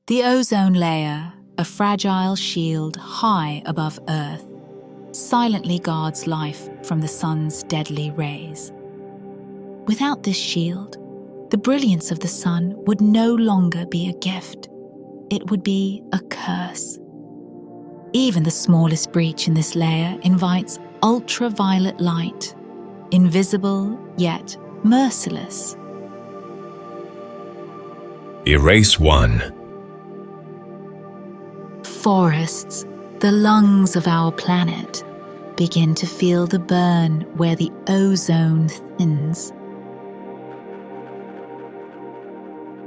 The ozone layer, a fragile shield high above Earth, silently guards life from the sun's deadly rays. Without this shield, the brilliance of the sun would no longer be a gift. It would be a curse. Even the smallest breach in this layer invites ultraviolet light, invisible yet merciless. Erase 1. Forests, the lungs of our planet, begin to feel the burn where the ozone thins.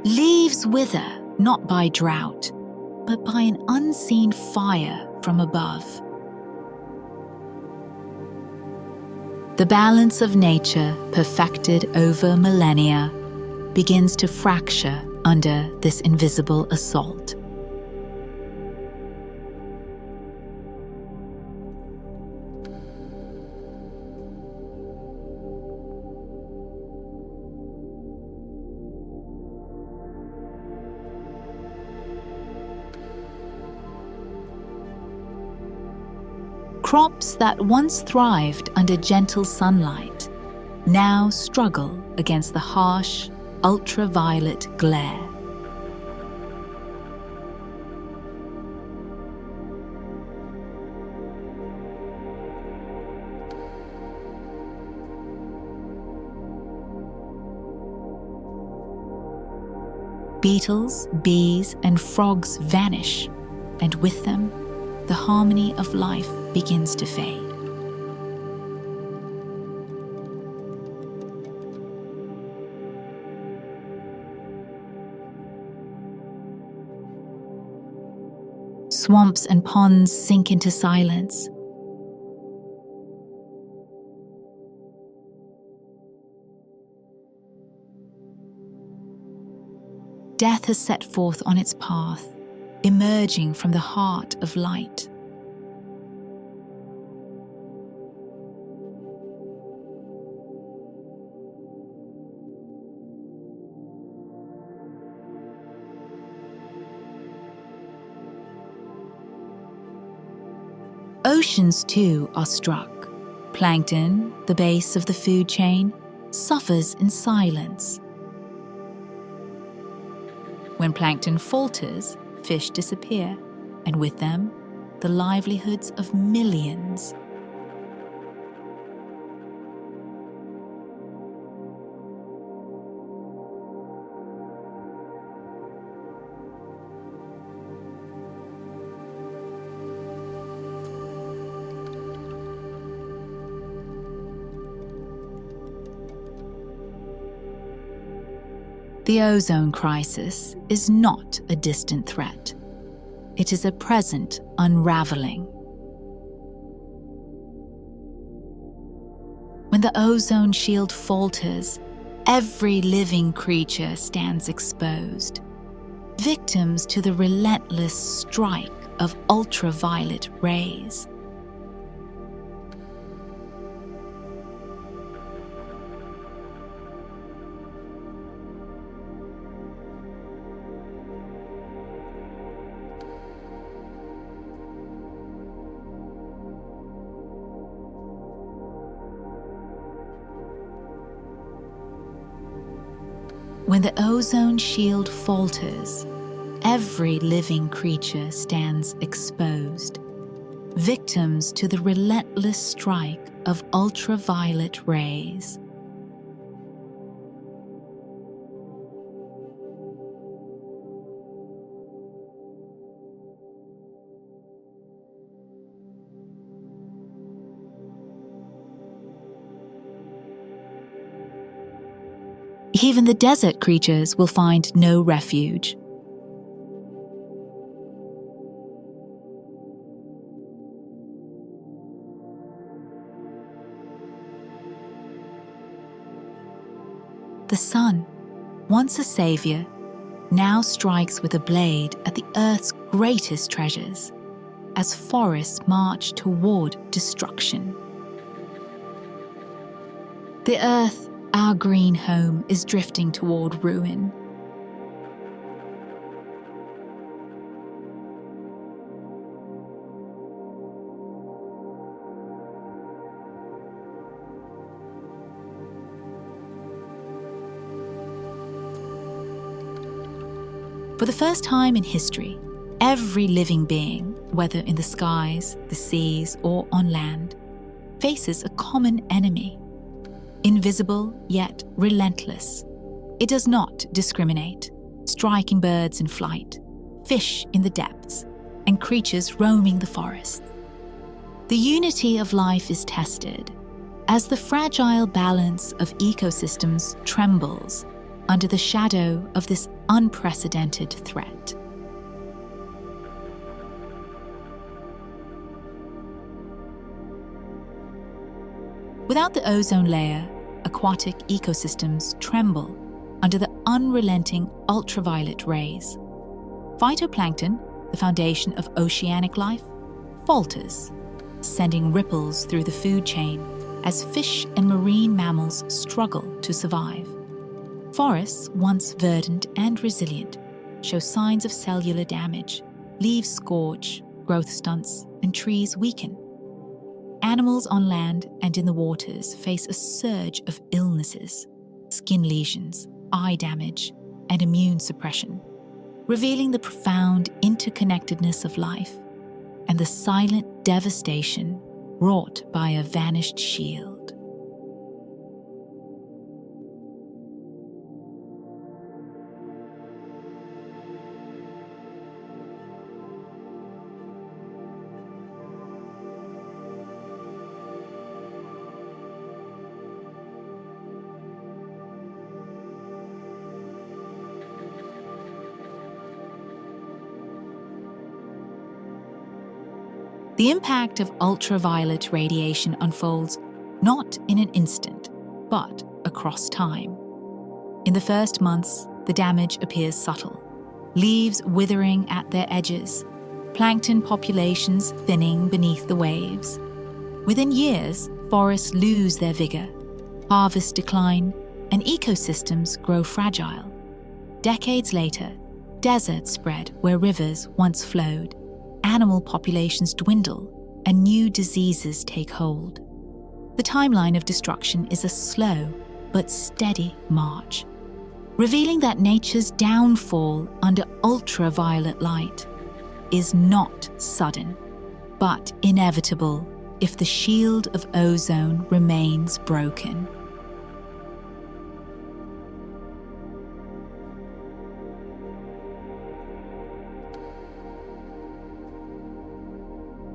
Leaves wither not by drought, but by an unseen fire from above. The balance of nature, perfected over millennia, begins to fracture under this invisible assault. Crops that once thrived under gentle sunlight now struggle against the harsh, ultraviolet glare. Beetles, bees, and frogs vanish, and with them, the harmony of life begins to fade. Swamps and ponds sink into silence. Death has set forth on its path, emerging from the heart of light. Oceans too are struck. Plankton, the base of the food chain, suffers in silence. When plankton falters, fish disappear, and with them, the livelihoods of millions. The ozone crisis is not a distant threat. It is a present unraveling. When the ozone shield falters, every living creature stands exposed, victims to the relentless strike of ultraviolet rays. When the ozone shield falters, every living creature stands exposed, victims to the relentless strike of ultraviolet rays. Even the desert creatures will find no refuge. The sun, once a savior, now strikes with a blade at the Earth's greatest treasures, as forests march toward destruction. The Earth, our green home, is drifting toward ruin. For the first time in history, every living being, whether in the skies, the seas, or on land, faces a common enemy. Invisible yet relentless, it does not discriminate, striking birds in flight, fish in the depths, and creatures roaming the forest. The unity of life is tested as the fragile balance of ecosystems trembles under the shadow of this unprecedented threat. Without the ozone layer, aquatic ecosystems tremble under the unrelenting ultraviolet rays. Phytoplankton, the foundation of oceanic life, falters, sending ripples through the food chain as fish and marine mammals struggle to survive. Forests, once verdant and resilient, show signs of cellular damage. Leaves scorch, growth stunts, and trees weaken. Animals on land and in the waters face a surge of illnesses, skin lesions, eye damage, and immune suppression, revealing the profound interconnectedness of life and the silent devastation wrought by a vanished shield. The impact of ultraviolet radiation unfolds not in an instant, but across time. In the first months, the damage appears subtle. Leaves withering at their edges, plankton populations thinning beneath the waves. Within years, forests lose their vigor, harvests decline, and ecosystems grow fragile. Decades later, deserts spread where rivers once flowed. Animal populations dwindle and new diseases take hold. The timeline of destruction is a slow but steady march, revealing that nature's downfall under ultraviolet light is not sudden, but inevitable if the shield of ozone remains broken.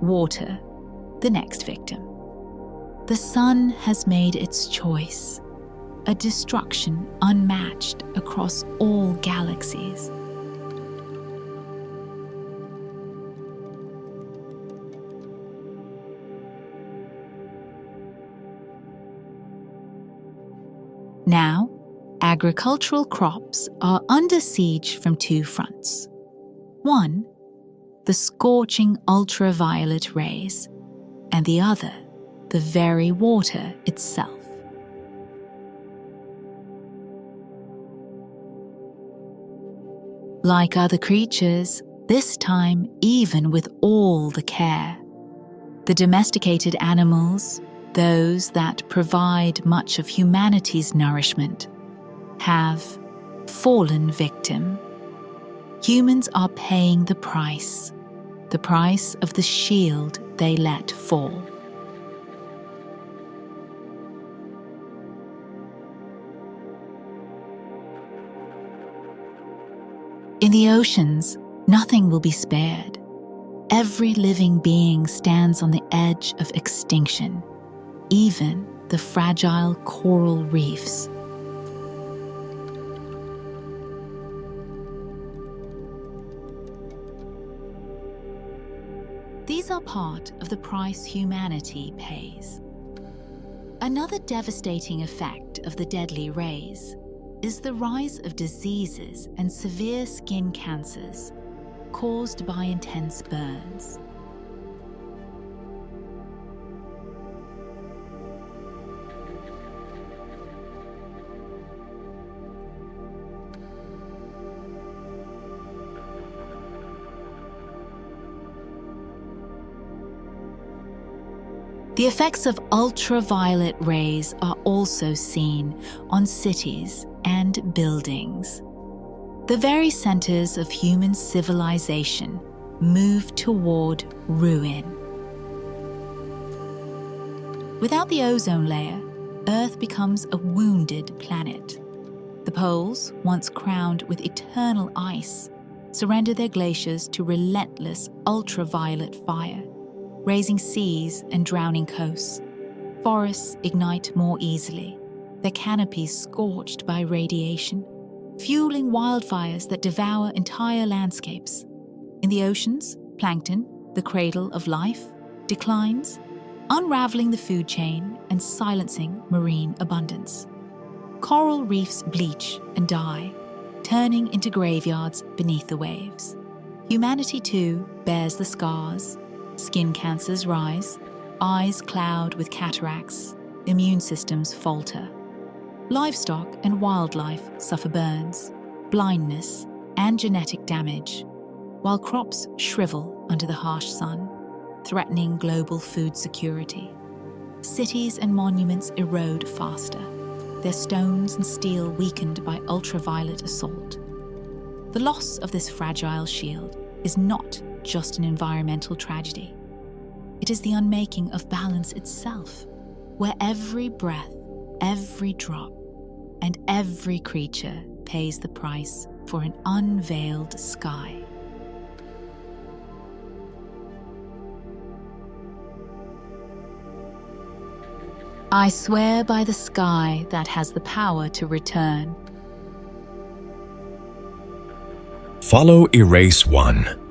Water, the next victim. The sun has made its choice, a destruction unmatched across all galaxies. Now, agricultural crops are under siege from two fronts. One, the scorching ultraviolet rays, and the other, the very water itself. Like other creatures, this time even with all the care, the domesticated animals, those that provide much of humanity's nourishment, have fallen victim. Humans are paying the price of the shield they let fall. In the oceans, nothing will be spared. Every living being stands on the edge of extinction, even the fragile coral reefs. These are part of the price humanity pays. Another devastating effect of the deadly rays is the rise of diseases and severe skin cancers caused by intense burns. The effects of ultraviolet rays are also seen on cities and buildings. The very centers of human civilization move toward ruin. Without the ozone layer, Earth becomes a wounded planet. The poles, once crowned with eternal ice, surrender their glaciers to relentless ultraviolet fire, raising seas and drowning coasts. Forests ignite more easily, their canopies scorched by radiation, fueling wildfires that devour entire landscapes. In the oceans, plankton, the cradle of life, declines, unraveling the food chain and silencing marine abundance. Coral reefs bleach and die, turning into graveyards beneath the waves. Humanity, too, bears the scars. Skin cancers rise, eyes cloud with cataracts, immune systems falter. Livestock and wildlife suffer burns, blindness, and genetic damage, while crops shrivel under the harsh sun, threatening global food security. Cities and monuments erode faster, their stones and steel weakened by ultraviolet assault. The loss of this fragile shield is not just an environmental tragedy. It is the unmaking of balance itself, where every breath, every drop, and every creature pays the price for an unveiled sky. I swear by the sky that has the power to return. Follow Erase 1.